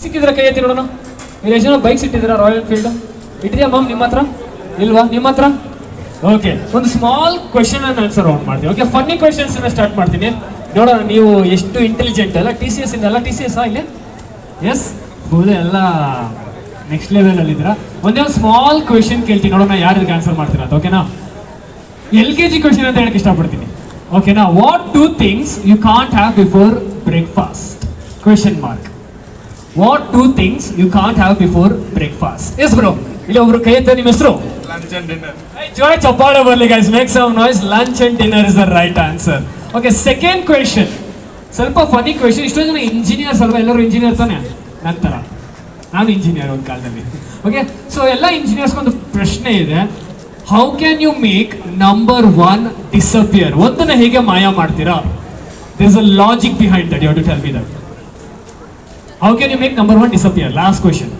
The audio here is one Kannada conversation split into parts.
ಸಿಕ್ಕಿದ್ರೆ ಕೈ ಎತ್ತಿ ನೋಡೋಣ. ಇಲ್ಲಿ ಎಷ್ಟು ಜನ ಬೈಕ್ಸ್ ಇಟ್ಟಿದ್ದೀರಾ? ರಾಯಲ್ ಎನ್ಫೀಲ್ಡ್ ಇಟ್ಟಿದ್ಯಾ ಮ್ಯಾಮ್ ನಿಮ್ಮ ಹತ್ರ? ಇಲ್ವಾ ನಿಮ್ಮ ಹತ್ರ? ಓಕೆ, ಒಂದು ಸ್ಮಾಲ್ ಕ್ವೆಶನ್ ಅನ್ನು ಆನ್ಸರ್ ಆನ್ ಮಾಡ್ತೀನಿ. ಓಕೆ, ಫನ್ನಿ ಕ್ವೆಶನ್ಸ್ ಸ್ಟಾರ್ಟ್ ಮಾಡ್ತೀನಿ. ನೋಡೋಣ ನೀವು ಎಷ್ಟು ಇಂಟೆಲಿಜೆಂಟ್. ಎಲ್ಲ TCS ಇಂದ ಎಲ್ಲ TCS ಇಲ್ಲಿ? ಎಸ್, ಫುಲ್ ಎಲ್ಲ ನೆಕ್ಸ್ಟ್ ಲೆವೆಲ್ ಅಲ್ಲಿ ಇದ್ದೀರಾ. ಒಂದೇ ಒಂದು ಸ್ಮಾಲ್ ಕ್ವೆಶನ್ ಕೇಳ್ತೀನಿ, ನೋಡೋಣ ಯಾರು ಇದಕ್ಕೆ ಆನ್ಸರ್ ಮಾಡ್ತೀರಾ ಅಂತ. ಓಕೆನಾ? LKG ಕ್ವೆಶನ್ ಅಂತ ಹೇಳಕ್ಕೆ ಇಷ್ಟಪಡ್ತೀನಿ. ಓಕೆನಾ? What 2 things you can't have before breakfast? Question mark. What 2 things you can't have before breakfast? Yes bro, ಇಲ್ಲಿ ಒಬ್ರು ಕೈ ಎತ್ತ. ನಿಮ್ಮ ಹೆಸರು? Lunch and dinner. ಜೋರಾಗಿ ಚಪ್ಪಾಳೆ ಬರಲಿ guys, make some noise. Lunch and dinner is the right answer. Okay, second question ಸ್ವಲ್ಪ ಫನಿ ಕ್ವೆಶನ್. ಇಷ್ಟೋ ಜನ ಇಂಜಿನಿಯರ್ಸ್ ಅಲ್ವಾ? ಎಲ್ಲರೂ ಇಂಜಿನಿಯರ್ ತಾನೆ? ನಂತರ ನಾನು ಇಂಜಿನಿಯರ್ ಒಂದು ಕಾಲದಲ್ಲಿ. ಓಕೆ, ಸೊ ಎಲ್ಲ ಇಂಜಿನಿಯರ್ಸ್ಗೊಂದು ಪ್ರಶ್ನೆ ಇದೆ. How can you make number 1 disappear? ಒಂದನ್ನ ಹೇಗೆ ಮಾಯ ಮಾಡ್ತೀರಾ? There is a logic behind that. You have to tell me that. How can you make number 1 disappear? Last question.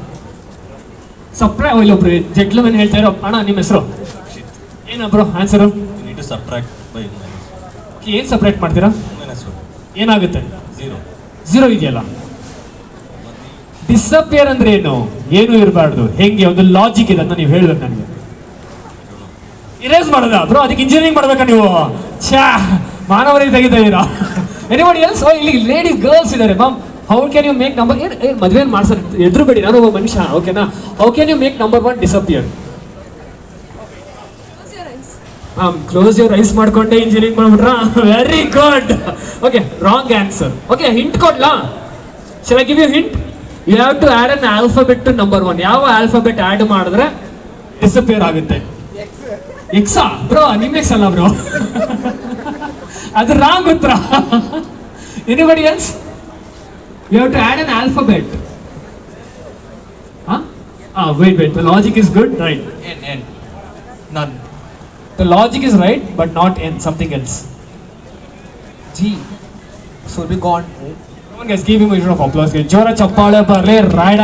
ಇಲ್ಲೊಬ್ರು ಜೆಂಟ್ಲ್ಮನ್ ಹೇಳ್ತಾ ಇರೋ. ಅಣ್ಣ ನಿಮ್ಮ ಹೆಸರು ಏನ ಬ್ರೋ? ಆನ್ಸರು? ಏನು ಸಪ್ರೇಟ್ ಮಾಡ್ತೀರಾ? ಏನಾಗುತ್ತೆ? ಝೀರೋ ಇದೆಯಲ್ಲ. ಡಿಸಪಿಯರ್ ಅಂದ್ರೆ ಏನು? ಏನು ಇರಬಾರ್ದು. ಹೆಂಗೆ? ಒಂದು ಲಾಜಿಕ್ ಇದೆ ಅಂತ ನೀವು ಹೇಳ್ಬೇಕು ನನಗೆ. ಇರೇಸ್ ಮಾಡೋದಾ ಬ್ರೋ? ಅದಕ್ಕೆ ಇಂಜಿನಿಯರಿಂಗ್ ಮಾಡ್ಬೇಕಾ ನೀವು? ಛಾ, ಮಾನವರಿಗೆ ತೆಗಿತಾ ಇದ್ದೀರಾ. Anybody else? ಇಲ್ಲಿ ಲೇಡಿ ಗರ್ಲ್ಸ್ ಇದ್ದಾರೆ ma'am. How can you make number ಮದುವೆ ಮಾಡ್ಸೋದು ಎದುರುಬೇಡಿ, ನಾನು ಒಬ್ಬ ಮನುಷ್ಯ. ಓಕೆನಾ? How can you make number 1 disappear? Close your eyes ಮಾಡ್ಕೊಂಡೆ ಇಂಜಿನಿಯರಿಂಗ್ ಮಾಡ್ಬಿಟ್ರಾ? Very good. Okay, wrong answer. Okay, hint ಕೊಡ್ಲಾ? Shall I give you hint? You have to add an alphabet to number 1. ಯಾವ ಆಲ್ಫಾಬೆಟ್ ಆಡ್ ಮಾಡಿದ್ರೆ ಡಿಸಪಿಯರ್ ಆಗುತ್ತೆ? ಎಕ್ಸಾ ಬ್ರೋ? ನಿಮ್ಮ ಎಕ್ಸ್ ಅಲ್ಲ ಬ್ರೋ, ಅದು ರಾಂಗ್ ಉತ್ತರ. Anybody else? You have to add an alphabet. Huh? Wait. The logic is good, right? N. None. The logic is right, but not N. Something else. G. So be gone. Come on, guys, give him a round of applause. Jora chappale barle right.